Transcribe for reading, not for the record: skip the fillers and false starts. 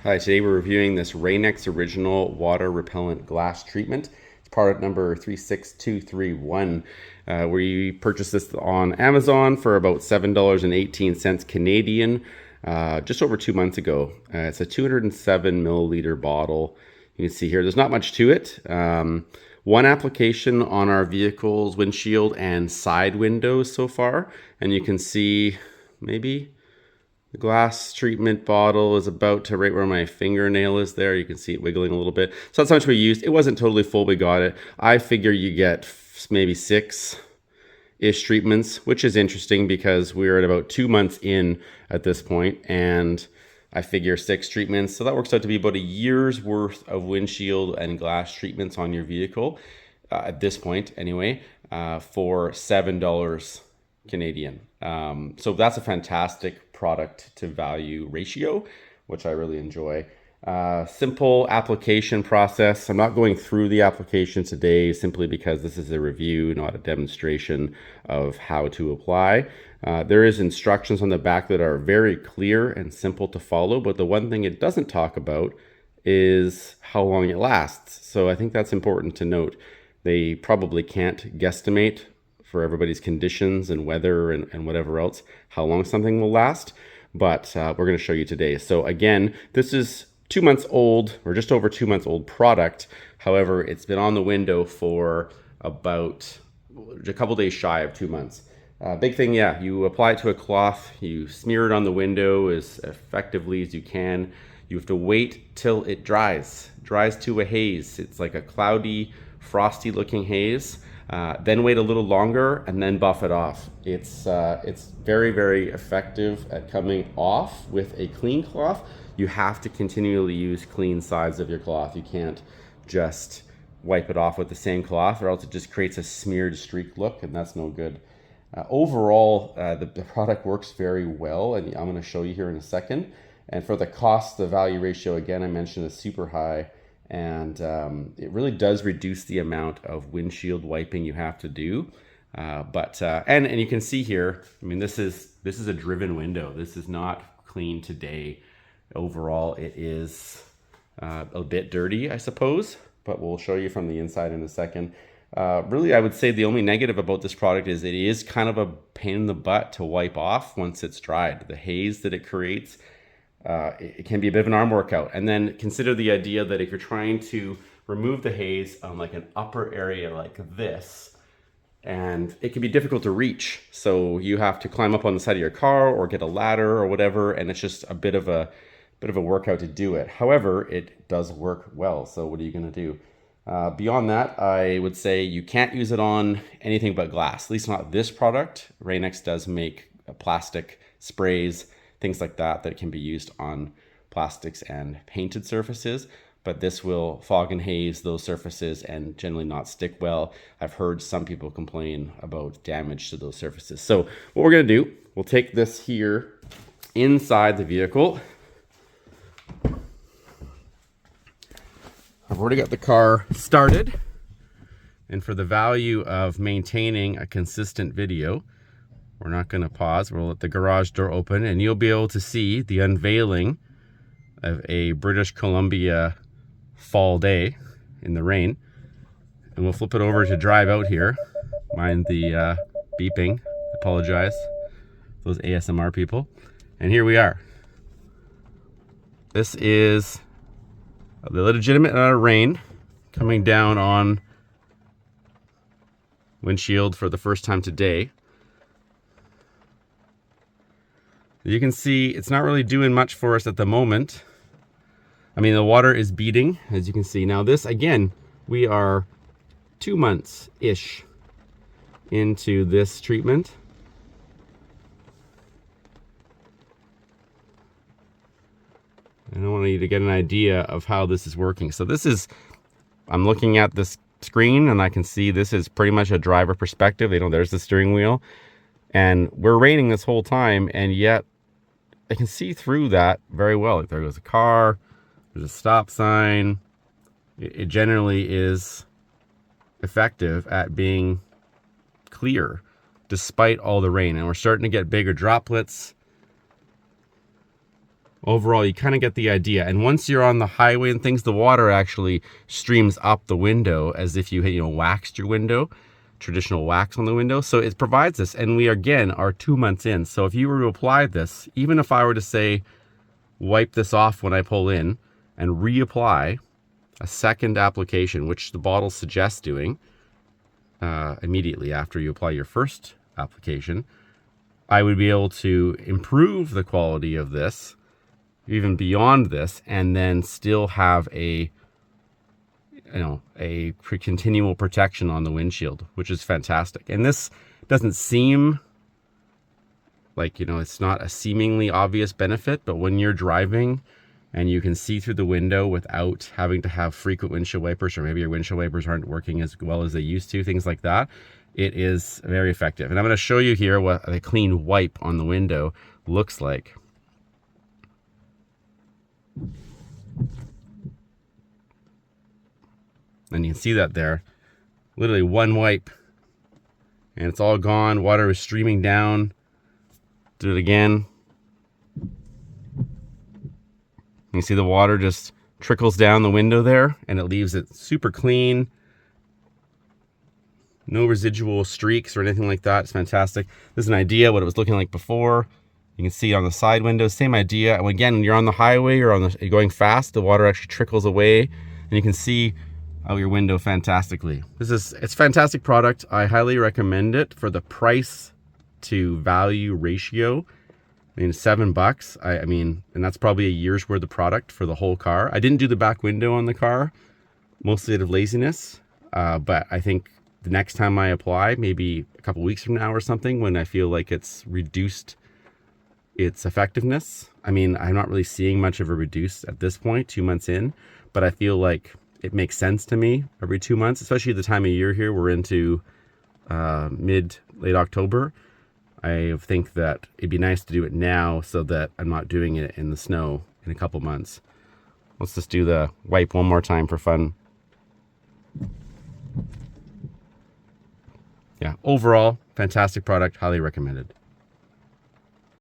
Hi, today we're reviewing this Rain-X Original Water Repellent Glass Treatment. It's product number 36231. We purchased this on Amazon for about $7.18 Canadian just over 2 months ago. It's a 207 milliliter bottle. You can see here, there's not much to it. One application on our vehicle's windshield and side windows so far, and you can see maybe the glass treatment bottle is about to right where my fingernail is there. You can see it wiggling a little bit. So that's how much we used. It wasn't totally full. We got it. I figure you get maybe 6-ish treatments, which is interesting because we're at about 2 months in at this point, and I figure 6 treatments. So that works out to be about a year's worth of windshield and glass treatments on your vehicle at this point anyway, for $7 Canadian. So that's a fantastic product to value ratio, which I really enjoy. Simple application process. I'm not going through the application today simply because this is a review, not a demonstration of how to apply. There is instructions on the back that are very clear and simple to follow, but the one thing it doesn't talk about is how long it lasts. So I think that's important to note. They probably can't guesstimate for everybody's conditions and weather and whatever else, how long something will last, but we're going to show you today. So again, this is 2 months old, or just over 2 months old product. However, it's been on the window for about a couple days shy of 2 months. Big thing, yeah, you apply it to a cloth, you smear it on the window as effectively as you can. You have to wait till it dries to a haze. It's like a cloudy, frosty looking haze. Then wait a little longer and then buff it off. It's very, very effective at coming off with a clean cloth. You have to continually use clean sides of your cloth. You can't just wipe it off with the same cloth, or else it just creates a smeared streak look, and that's no good. Overall, the product works very well, and I'm going to show you here in a second. And for the cost, the value ratio, again, I mentioned is super high. And it really does reduce the amount of windshield wiping you have to do. And you can see here, I mean, this is a driven window. This is not clean today. Overall, it is a bit dirty, I suppose, but we'll show you from the inside in a second. Really, I would say the only negative about this product is it is kind of a pain in the butt to wipe off once it's dried. The haze that it creates, it can be a bit of an arm workout. And then consider the idea that if you're trying to remove the haze on like an upper area like this, and it can be difficult to reach. So you have to climb up on the side of your car or get a ladder or whatever, and it's just a bit of a workout to do it. However, it does work well. So what are you gonna do? Beyond that, I would say you can't use it on anything but glass, at least not this product. Rain-X does make plastic sprays, things like that can be used on plastics and painted surfaces, but this will fog and haze those surfaces and generally not stick well. I've heard some people complain about damage to those surfaces. So what we're going to do, we'll take this here inside the vehicle. I've already got the car started, and for the value of maintaining a consistent video, we're not going to pause. We'll let the garage door open, and you'll be able to see the unveiling of a British Columbia fall day in the rain. And we'll flip it over to drive out here. Mind the beeping. Apologize, those ASMR people. And here we are. This is the legitimate rain coming down on windshield for the first time today. You can see it's not really doing much for us at the moment. I mean, the water is beating, as you can see. Now this, again, we are 2 months-ish into this treatment. And I want you to get an idea of how this is working. So this is, I'm looking at this screen and I can see this is pretty much a driver perspective. There's the steering wheel. And we're raining this whole time, and yet I can see through that very well. Like, there goes a car, there's a stop sign. It generally is effective at being clear despite all the rain. And we're starting to get bigger droplets. overall, you kind of get the idea. And once you're on the highway and things, the water actually streams up the window as if you waxed your window, traditional wax on the window. So it provides this, and we again are 2 months in. So if you were to apply this, even if I were to say wipe this off when I pull in and reapply a second application, which the bottle suggests doing immediately after you apply your first application, I would be able to improve the quality of this even beyond this, and then still have a continual protection on the windshield, which is fantastic. And this doesn't seem like, it's not a seemingly obvious benefit, but when you're driving and you can see through the window without having to have frequent windshield wipers, or maybe your windshield wipers aren't working as well as they used to, things like that, it is very effective. And I'm going to show you here what a clean wipe on the window looks like. And you can see that there, literally one wipe and it's all gone. Water is streaming down. Do it again. You see the water just trickles down the window there, and it leaves it super clean. No residual streaks or anything like that. It's fantastic. This is an idea what it was looking like before. You can see it on the side windows, same idea. And again, when you're on the highway or you're going fast, the water actually trickles away, and you can see out your window fantastically. It's a fantastic product. I highly recommend it for the price to value ratio. I mean, $7. I mean, and that's probably a year's worth of product for the whole car. I didn't do the back window on the car, mostly out of laziness. But I think the next time I apply, maybe a couple weeks from now or something, when I feel like it's reduced its effectiveness. I mean, I'm not really seeing much of a reduce at this point, 2 months in, but I feel like it makes sense to me every 2 months, especially the time of year here. We're into late October. I think that it'd be nice to do it now so that I'm not doing it in the snow in a couple months. Let's just do the wipe one more time for fun. Yeah, overall, fantastic product, highly recommended.